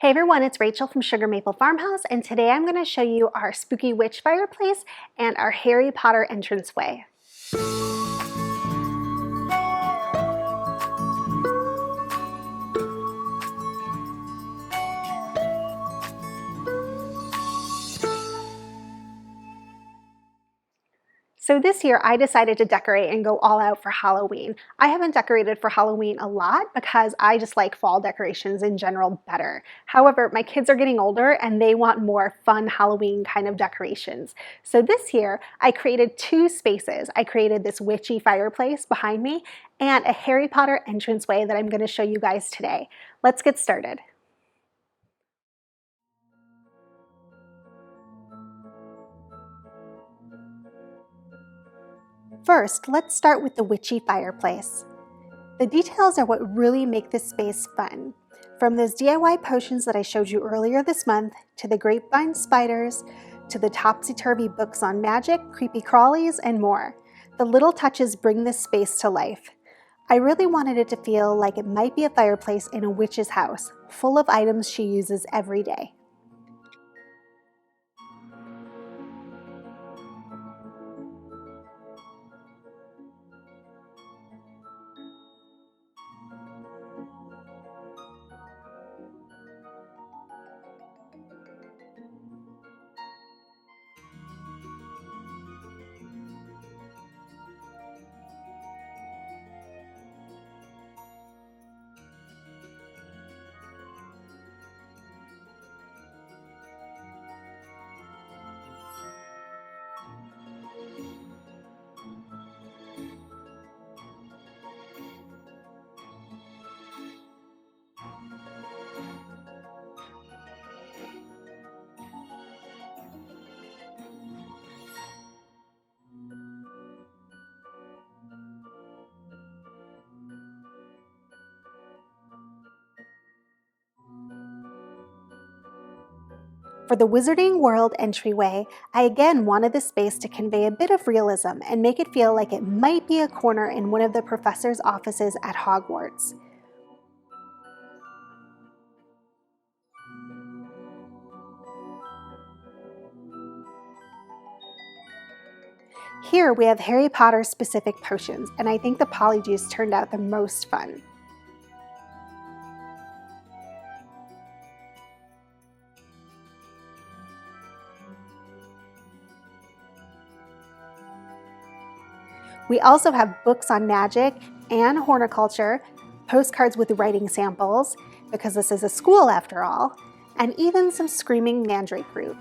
Hey everyone, it's Rachel from Sugar Maple Farmhouse, and today I'm going to show you our spooky witch fireplace and our Harry Potter entranceway. So this year I decided to decorate and go all out for Halloween. I haven't decorated for Halloween a lot because I just like fall decorations in general better. However, my kids are getting older and they want more fun Halloween kind of decorations. So this year I created two spaces. I created this witchy fireplace behind me and a Harry Potter entranceway that I'm going to show you guys today. Let's get started. First, let's start with the witchy fireplace. The details are what really make this space fun. From those DIY potions that I showed you earlier this month, to the grapevine spiders, to the topsy-turvy books on magic, creepy crawlies, and more. The little touches bring this space to life. I really wanted it to feel like it might be a fireplace in a witch's house, full of items she uses every day. For the Wizarding World entryway, I again wanted the space to convey a bit of realism and make it feel like it might be a corner in one of the professor's offices at Hogwarts. Here we have Harry Potter specific potions, and I think the Polyjuice turned out the most fun. We also have books on magic and horticulture, postcards with writing samples, because this is a school after all, and even some screaming mandrake root.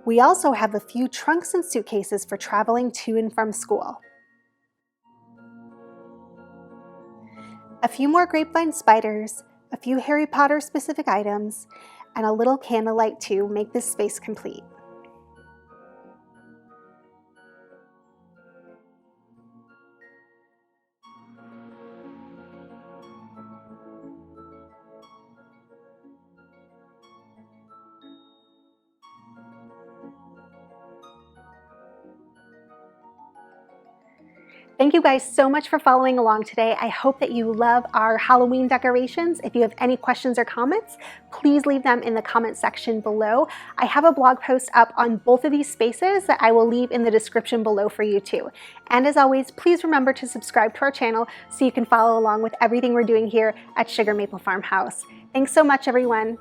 We also have a few trunks and suitcases for traveling to and from school. A few more grapevine spiders, a few Harry Potter specific items, and a little candlelight to make this space complete. Thank you guys so much for following along today. I hope that you love our Halloween decorations. If you have any questions or comments, please leave them in the comment section below. I have a blog post up on both of these spaces that I will leave in the description below for you too. And as always, please remember to subscribe to our channel so you can follow along with everything we're doing here at Sugar Maple Farmhouse. Thanks so much, everyone.